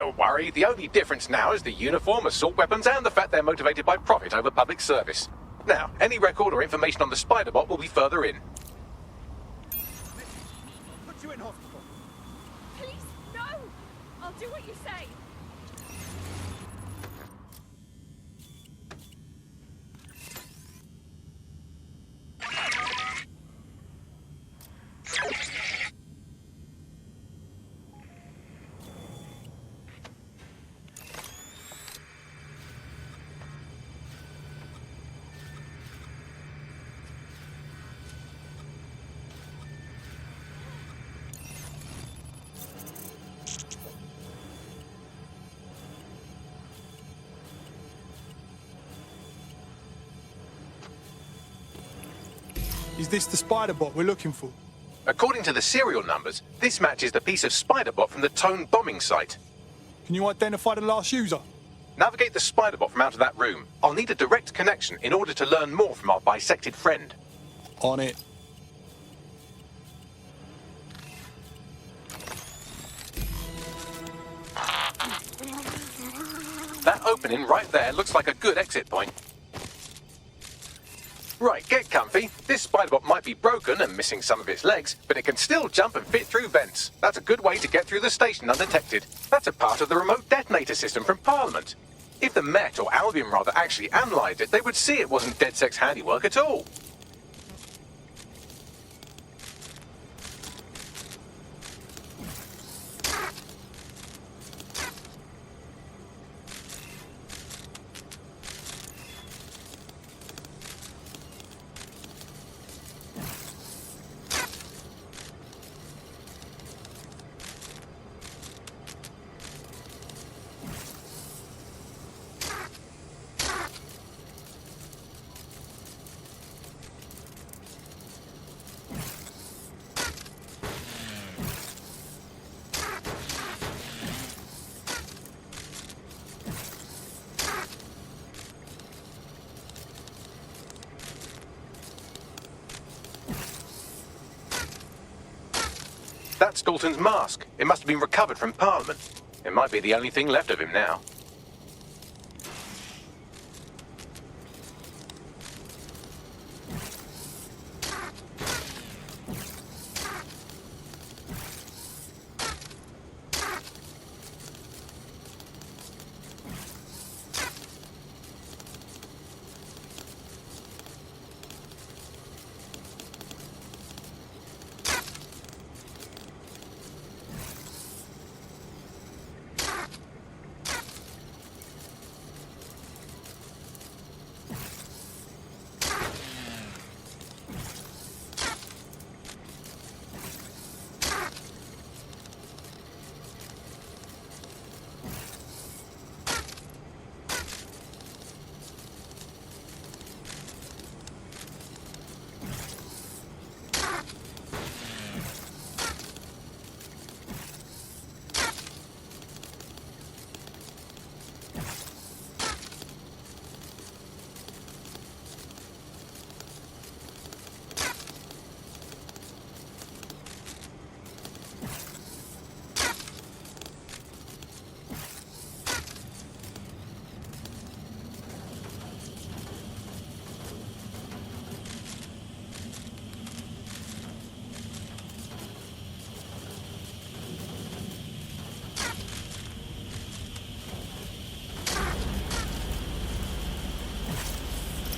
Don't worry, the only difference now is the uniform, assault weapons, and the fact they're motivated by profit over public service. Now, any record or information on the Spider-Bot will be further in. I'll put you in hospital. Please, no! I'll do what you say. Is this the Spider-Bot we're looking for? According to the serial numbers, this matches the piece of Spider-Bot from the Tone bombing site. Can you identify the last user? Navigate the Spider-Bot from out of that room. I'll need a direct connection in order to learn more from our bisected friend. On it. That opening right there looks like a good exit point. Right, get comfy. This Spider-Bot might be broken and missing some of its legs, but it can still jump and fit through vents. That's a good way to get through the station undetected. That's a part of the remote detonator system from Parliament. If the Met, or Albion rather, actually analysed it, they would see it wasn't DedSec's handiwork at all. That's Dalton's mask. It must have been recovered from Parliament. It might be the only thing left of him now.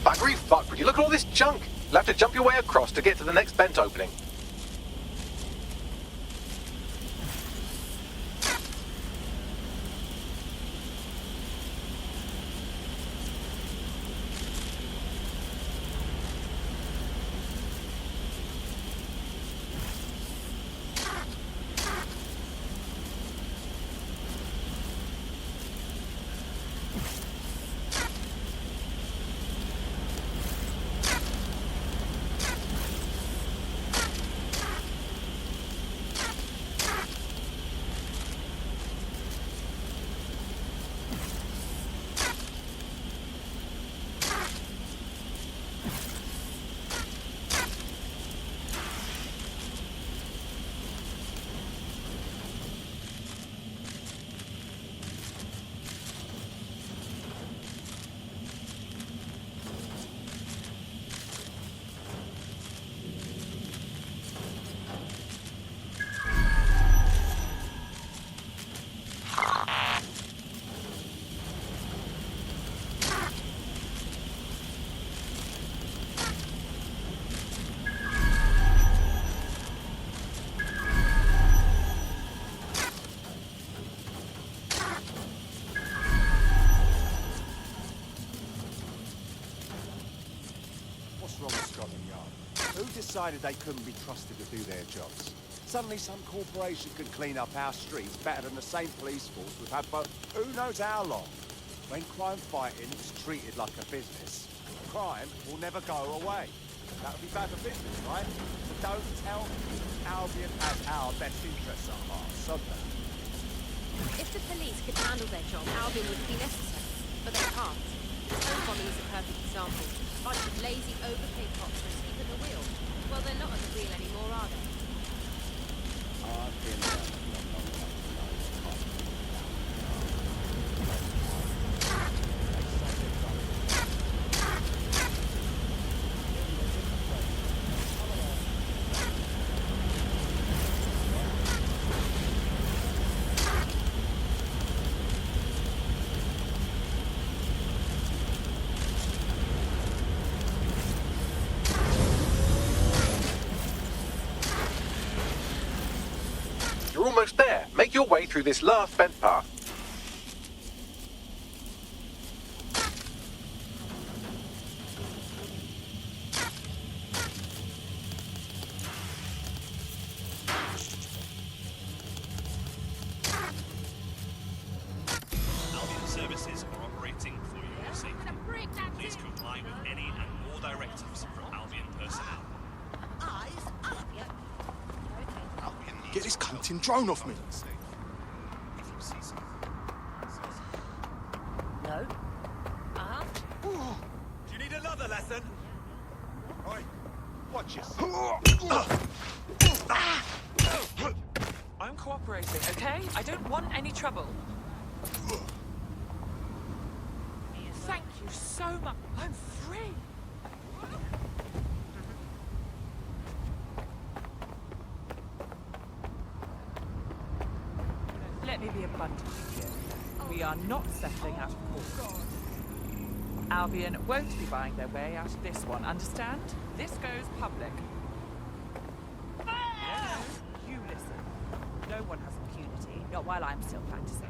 Buggery fuck, would you look at all this junk? You'll have to jump your way across to get to the next vent opening. decided they couldn't be trusted to do their jobs. Suddenly some corporation could clean up our streets better than the same police force we've had for who knows how long. When crime fighting is treated like a business, crime will never go away. That would be bad for business, right? So don't tell me Albion has our best interests at heart, sod that. If the police could handle their job, Albion wouldn't be necessary. But they can't. Home bombing is a perfect example. A bunch of lazy, overpaid cops asleep at the wheel. Well, they're not at the wheel anymore, are they? I've been down the block long enough to know it's hard to keep down. You're almost there. Make your way through this last bent path. Albion services are operating for your safety. Please comply with any and all directives from Albion personnel. Get this cunting drone off me. No. Uh-huh. Do you need another lesson? Right, watch this. I'm cooperating, okay? I don't want any trouble. Thank you so much. I'm free. Let me be abundantly clear. We are not settling out of court. Albion won't be buying their way out of this one, understand? This goes public. No, you listen. No one has impunity, not while I'm still practicing.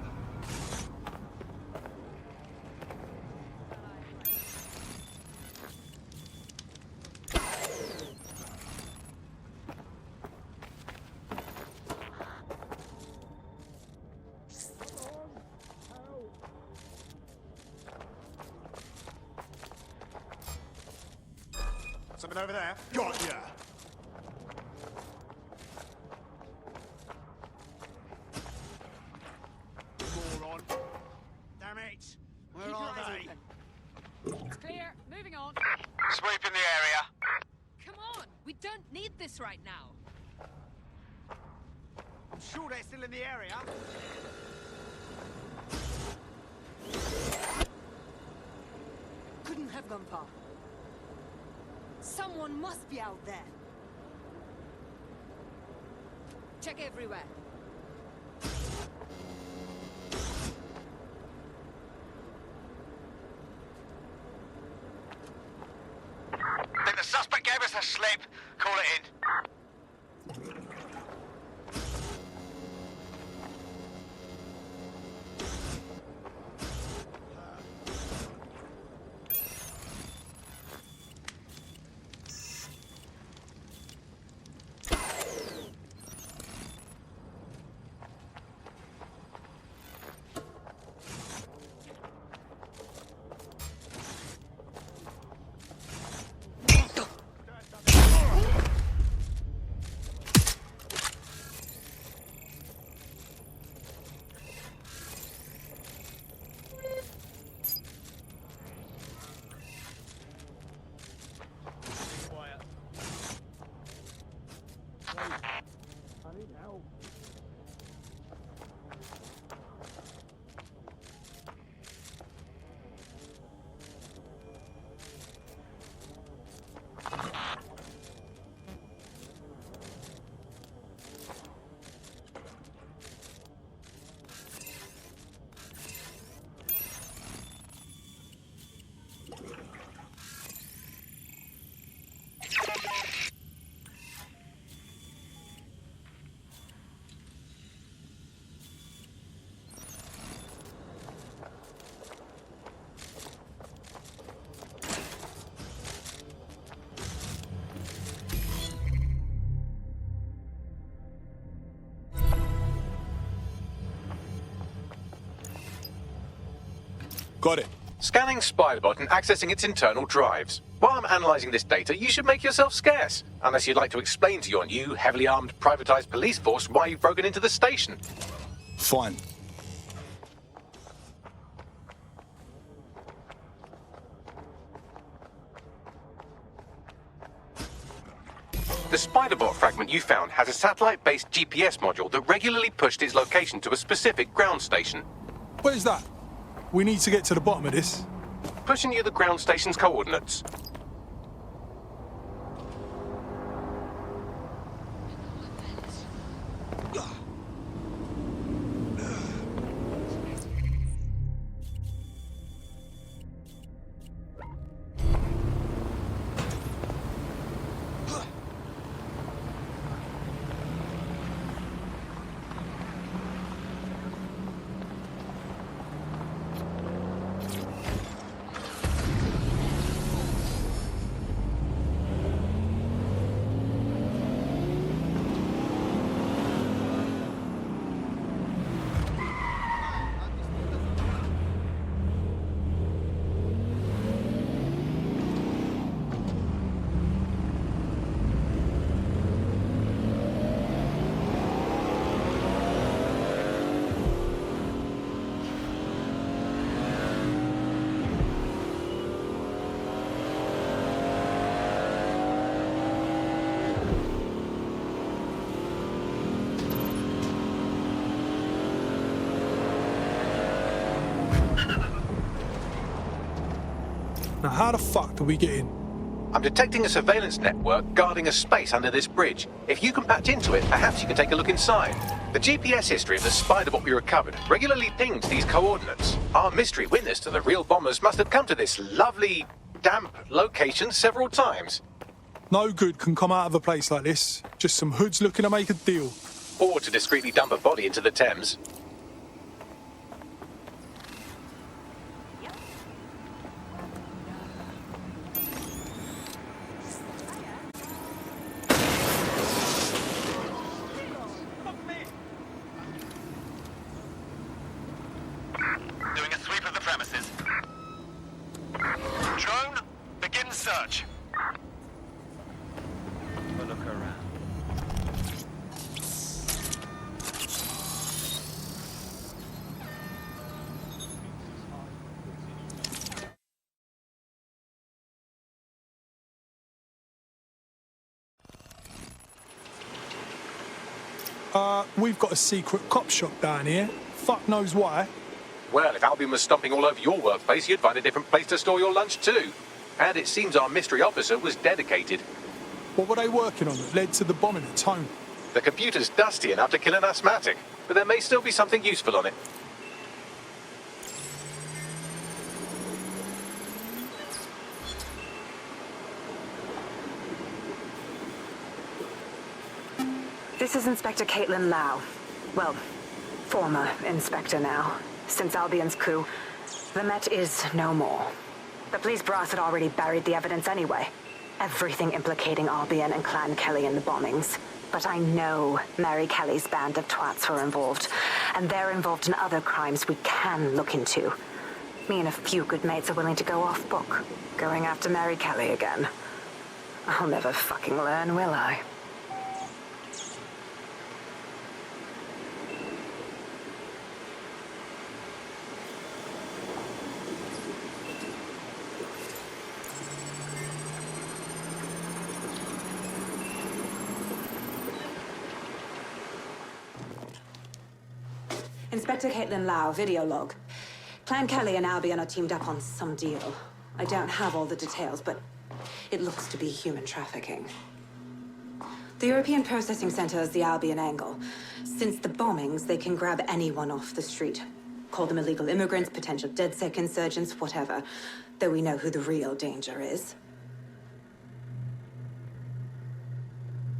Something over there? Got ya. Moron. Damn it! Where Keep your are eyes they? open. It's clear. Moving on. Sweeping the area. Come on. We don't need this right now. I'm sure they're still in the area. Couldn't have gone far. Someone must be out there. Check everywhere. Think the suspect gave us a slip. Call it in. Got it. Scanning Spiderbot and accessing its internal drives. While I'm analysing this data, you should make yourself scarce. Unless you'd like to explain to your new, heavily armed, privatised police force why you've broken into the station. Fine. The Spiderbot fragment you found has a satellite-based GPS module that regularly pushed its location to a specific ground station. Where's that? We need to get to the bottom of this. Pushing you the ground station's coordinates. Now how the fuck do we get in? I'm detecting a surveillance network guarding a space under this bridge. If you can patch into it, perhaps you can take a look inside. The GPS history of the Spiderbot we recovered regularly pings these coordinates. Our mystery witness to the real bombers must have come to this lovely, damp location several times. No good can come out of a place like this. Just some hoods looking to make a deal. Or to discreetly dump a body into the Thames. Doing a sweep of the premises. Drone, begin search. Have a look around. We've got a secret cop shop down here. Fuck knows why. Well, if Albion was stomping all over your workplace, you'd find a different place to store your lunch too. And it seems our mystery officer was dedicated. What were they working on that led to the bombing at Tone? The computer's dusty enough to kill an asthmatic, but there may still be something useful on it. This is Inspector Caitlin Lau. Well, former inspector now. Since Albion's coup, the Met is no more. The police brass had already buried the evidence anyway. Everything implicating Albion and Clan Kelly in the bombings. But I know Mary Kelly's band of twats were involved, and they're involved in other crimes we can look into. Me and a few good mates are willing to go off book, going after Mary Kelly again. I'll never fucking learn, will I? Inspector Caitlin Lau, video log. Clan Kelly and Albion are teamed up on some deal. I don't have all the details, but it looks to be human trafficking. The European Processing Center is the Albion angle. Since the bombings, they can grab anyone off the street. Call them illegal immigrants, potential DedSec insurgents, whatever. Though we know who the real danger is.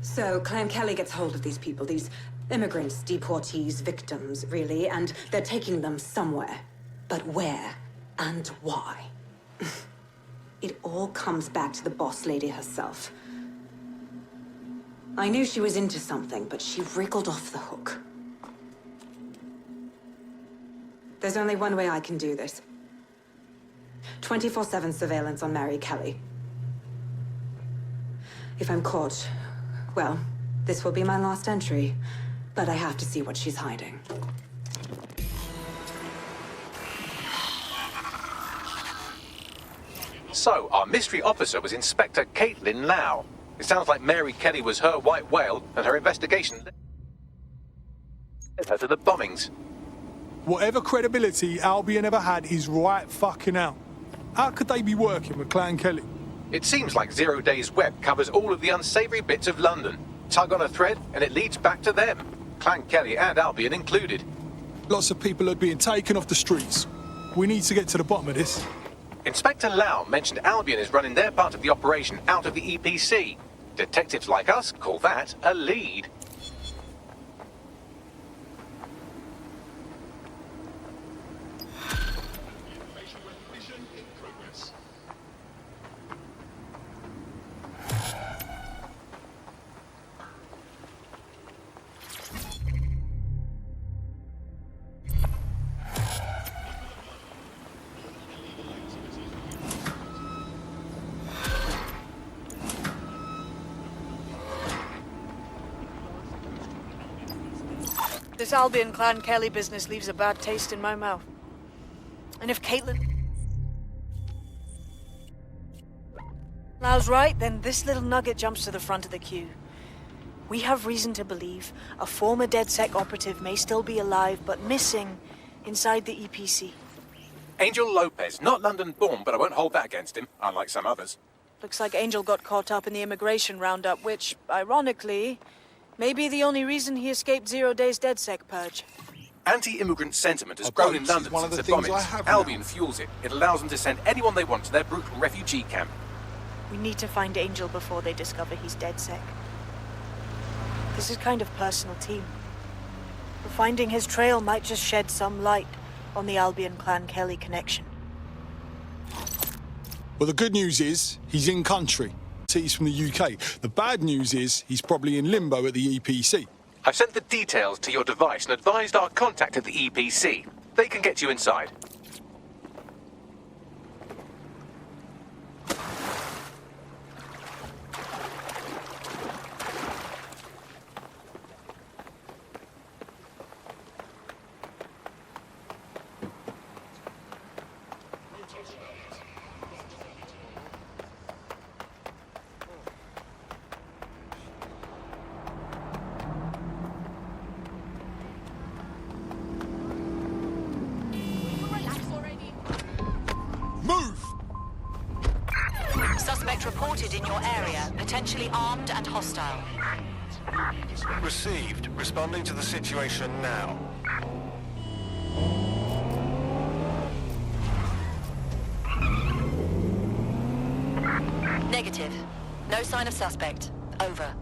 So, Clan Kelly gets hold of these people, these immigrants, deportees, victims, really, and they're taking them somewhere. But where and why? It all comes back to the boss lady herself. I knew she was into something, but she wriggled off the hook. There's only one way I can do this. 24/7 surveillance on Mary Kelly. If I'm caught, well, this will be my last entry. But I have to see what she's hiding. So, our mystery officer was Inspector Caitlin Lau. It sounds like Mary Kelly was her white whale, and her investigation led her to the bombings. Whatever credibility Albion ever had is right fucking out. How could they be working with Clan Kelly? It seems like 0 Days Web covers all of the unsavory bits of London. Tug on a thread, and it leads back to them. Clan Kelly and Albion included. Lots of people are being taken off the streets. We need to get to the bottom of this. Inspector Lau mentioned Albion is running their part of the operation out of the EPC. Detectives like us call that a lead. This Albion Clan Kelly business leaves a bad taste in my mouth. And if Caitlin Lau's right, then this little nugget jumps to the front of the queue. We have reason to believe a former DedSec operative may still be alive, but missing inside the EPC. Angel Lopez, not London-born, but I won't hold that against him, unlike some others. Looks like Angel got caught up in the immigration roundup, which, ironically, may be the only reason he escaped 0 Days DedSec purge. Anti-immigrant sentiment has grown in London since the bombings. Albion fuels it. It allows them to send anyone they want to their brutal refugee camp. We need to find Angel before they discover he's DedSec. This is kind of personal, team. But finding his trail might just shed some light on the Albion Clan Kelly connection. Well, the good news is he's in country. He's from the UK. The bad news is he's probably in limbo at the EPC. I've sent the details to your device and advised our contact at the EPC. They can get you inside. Suspect reported in your area, potentially armed and hostile. Received. Responding to the situation now. Negative. No sign of suspect. Over.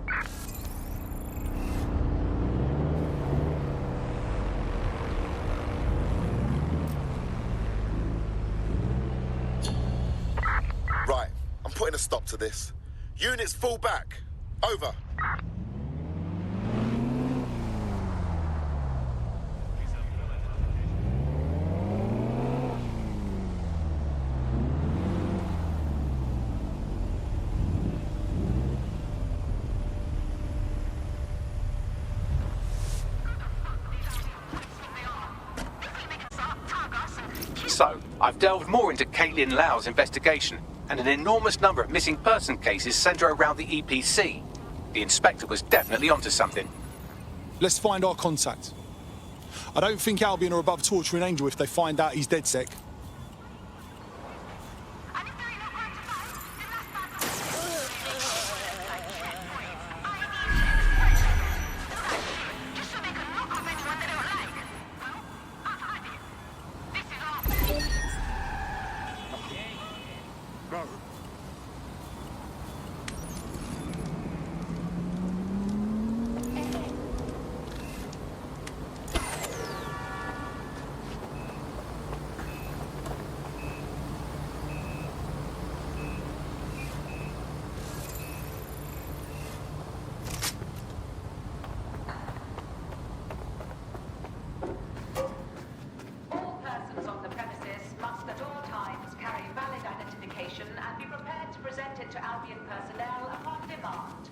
Right. I'm putting a stop to this. Units fall back. Over. So, I've delved more into Caitlin Lau's investigation, and an enormous number of missing person cases centre around the EPC. The inspector was definitely onto something. Let's find our contact. I don't think Albion are above torturing Angel if they find out he's DedSec. All persons on the premises must at all times carry valid information and be prepared to present it to Albion personnel upon demand.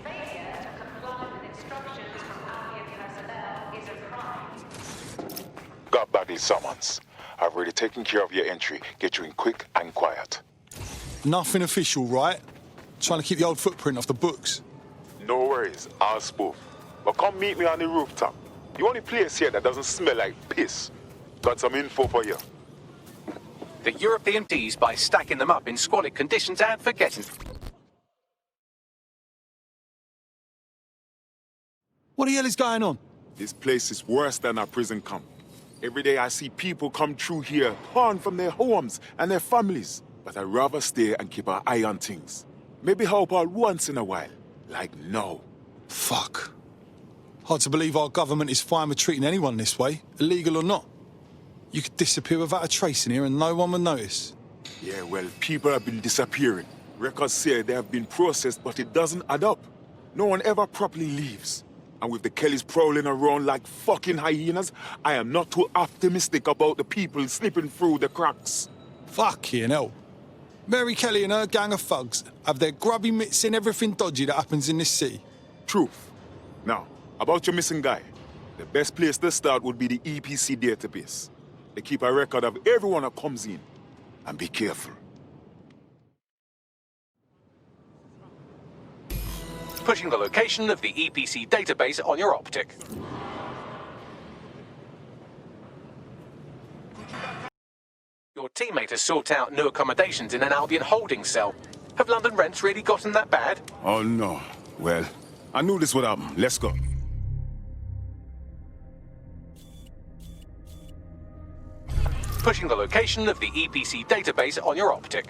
Failure to comply with instructions from Albion personnel is a crime. Got badly summons. I've already taken care of your entry. Get you in quick and quiet. Nothing official, right? Trying to keep the old footprint off the books. No worries, I'll spoof. But come meet me on the rooftop. The only place here that doesn't smell like piss. Got some info for you. The European D's by stacking them up in squalid conditions and forgetting. What the hell is going on? This place is worse than a prison camp. Every day I see people come through here, torn from their homes and their families. But I'd rather stay and keep an eye on things. Maybe help out once in a while. Like now. Fuck. Hard to believe our government is fine with treating anyone this way, illegal or not. You could disappear without a trace in here and no one would notice. Yeah, well, people have been disappearing. Records say they have been processed, but it doesn't add up. No one ever properly leaves. And with the Kellys prowling around like fucking hyenas, I am not too optimistic about the people slipping through the cracks. Fucking hell. Mary Kelly and her gang of thugs have their grubby mitts in everything dodgy that happens in this city. Truth. Now, about your missing guy. The best place to start would be the EPC database. They keep a record of everyone that comes in. And be careful. Pushing the location of the EPC database on your optic. Your teammate has sought out new accommodations in an Albion holding cell. Have London rents really gotten that bad? Oh, no. Well, I knew this would happen. Let's go. Pushing the location of the EPC database on your optic.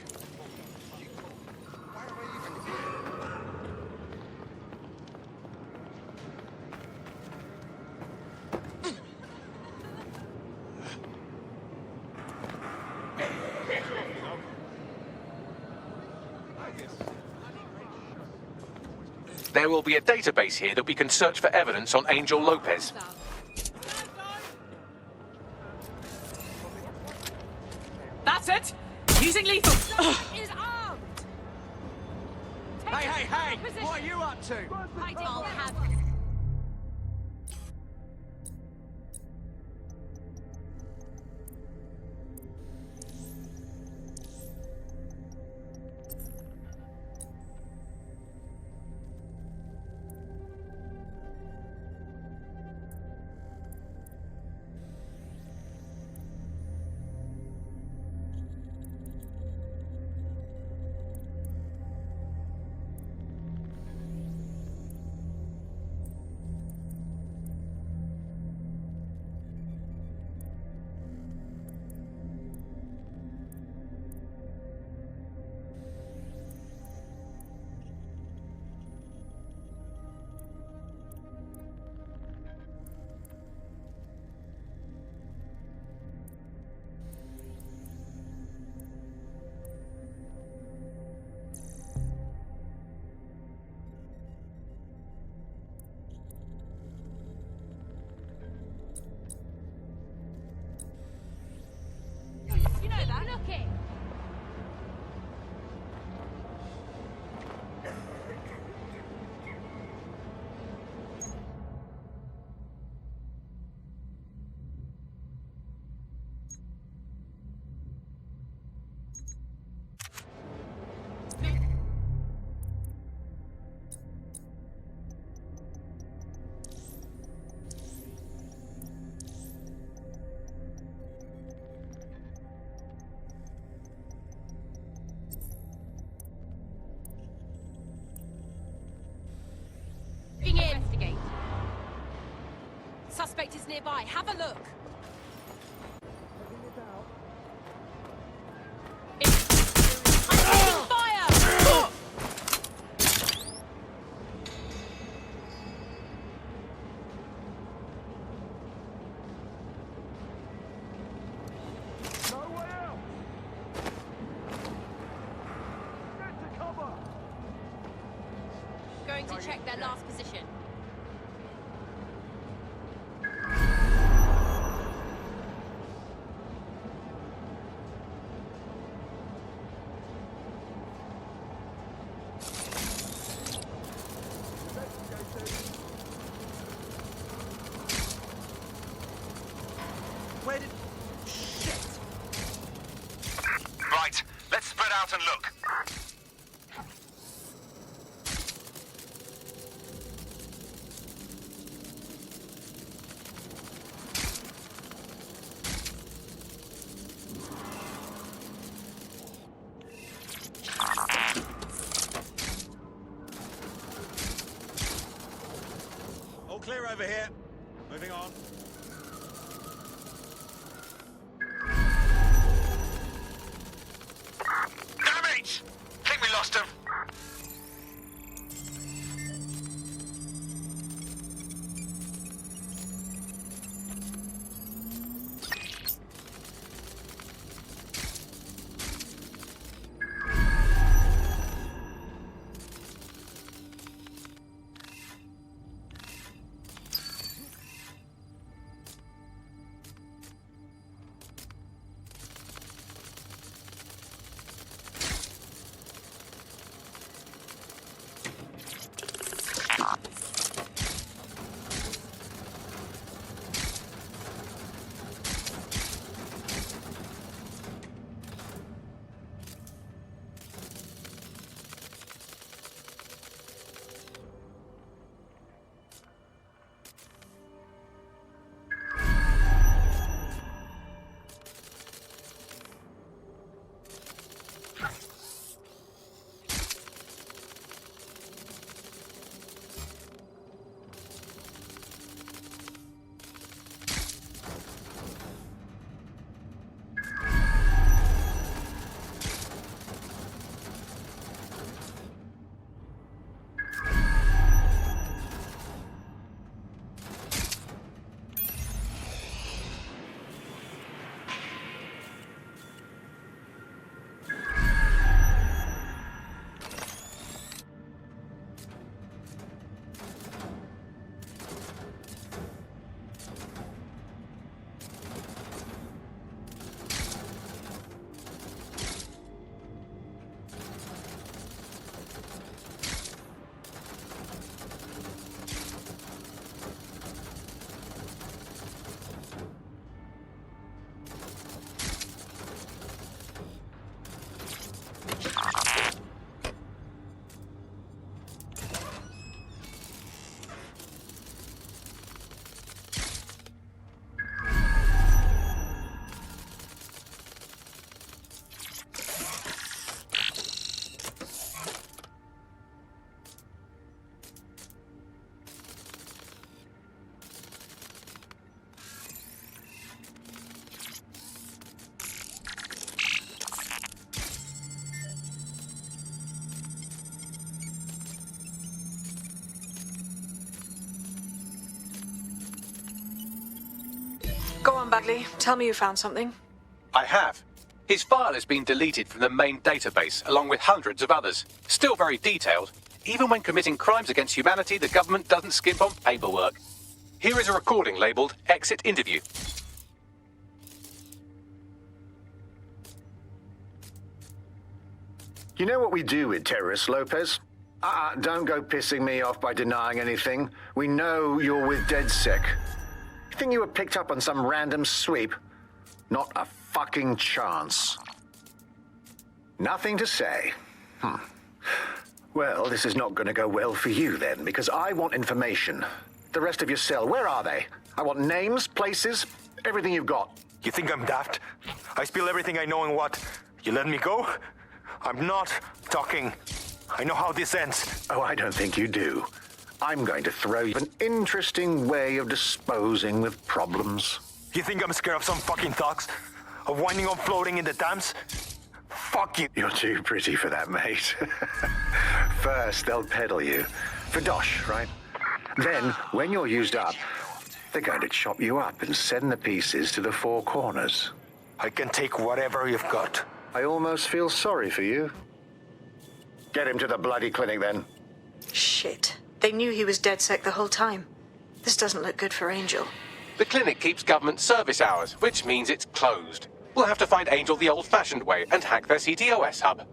There will be a database here that we can search for evidence on Angel Lopez. That's it! Using lethal! Is armed! Hey! What are you up to? I'll have... You know that? Look it! Investigate. Suspect is nearby. Have a look. I'm taking fire! Going to check their last position. Where did... Shit! Right, let's spread out and look. All clear over here. Moving on. Damage! Think we lost him. Go on, Bagley. Tell me you found something. I have. His file has been deleted from the main database, along with hundreds of others. Still very detailed. Even when committing crimes against humanity, the government doesn't skimp on paperwork. Here is a recording labelled Exit Interview. You know what we do with terrorists, Lopez? Don't go pissing me off by denying anything. We know you're with DedSec. You think you were picked up on some random sweep? Not a fucking chance. Nothing to say. Well, this is not going to go well for you then, because I want information. The rest of your cell, where are they? I want names, places, everything you've got. You think I'm daft? I spill everything I know and what? You let me go? I'm not talking. I know how this ends. Oh, I don't think you do. I'm going to throw you an interesting way of disposing with problems. You think I'm scared of some fucking thugs? Of winding up floating in the dams? Fuck you. You're too pretty for that, mate. First, they'll peddle you. For dosh, right? Then, when you're used up, they're going to chop you up and send the pieces to the four corners. I can take whatever you've got. I almost feel sorry for you. Get him to the bloody clinic, then. Shit. They knew he was DedSec the whole time. This doesn't look good for Angel. The clinic keeps government service hours, which means it's closed. We'll have to find Angel the old-fashioned way and hack their CTOS hub.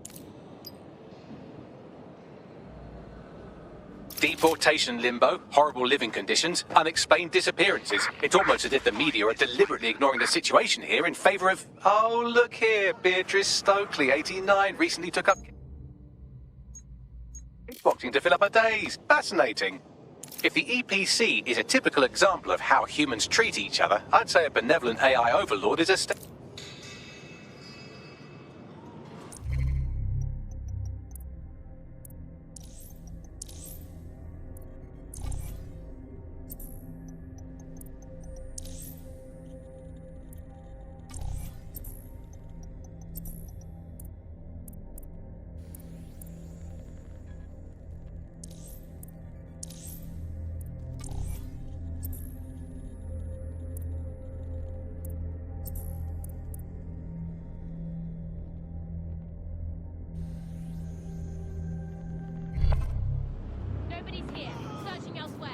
Deportation limbo, horrible living conditions, unexplained disappearances. It's almost as if the media are deliberately ignoring the situation here in favour of... Oh, look here, Beatrice Stokely, 89, recently took up... kickboxing to fill up her days. Fascinating. If the EPC is a typical example of how humans treat each other, I'd say a benevolent AI overlord is a... Nobody's here. Searching elsewhere.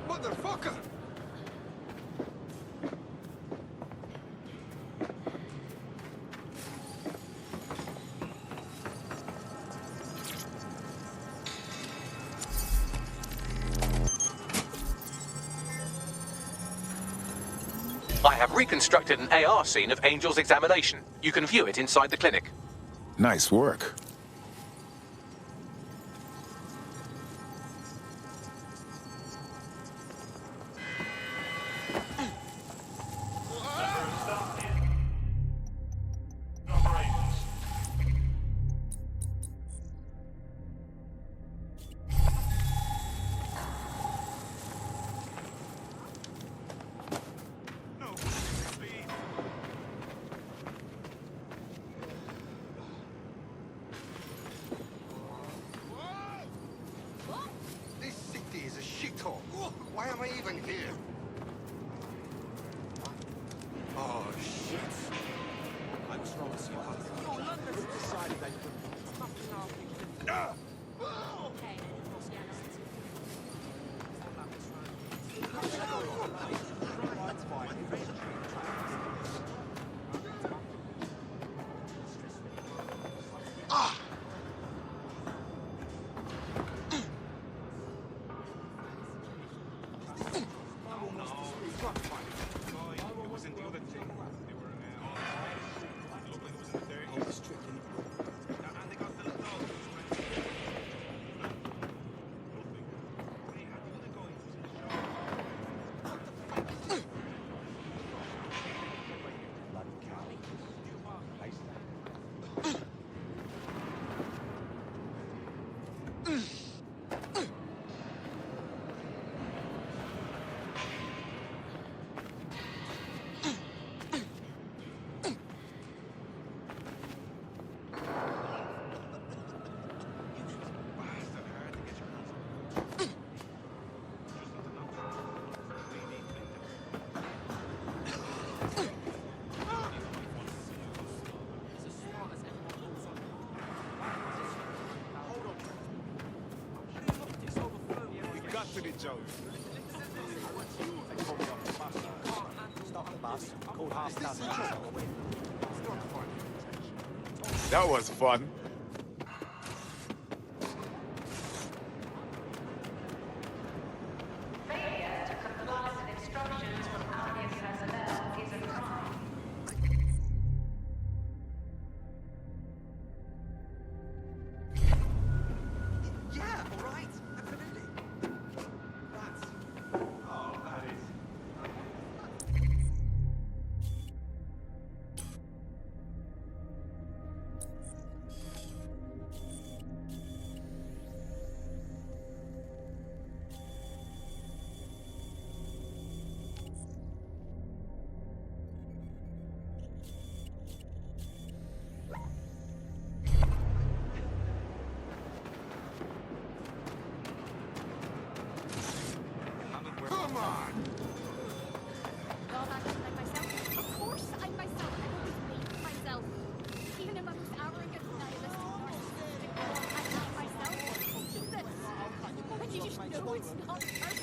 Motherfucker! I have reconstructed an AR scene of Angel's examination. You can view it inside the clinic. Nice work. Why am I even here? Oh, shit. I was wrong to see you. No, London's decided they couldn't. To the joke. They called me off the bus. Stop the bus. Called half a dozen. That was fun. on! Well, I'm myself. Of course, I'm myself. I've always been myself. Even in my most arrogant, nihilistic, narcissistic form, I'm myself. And you just know it's not personal.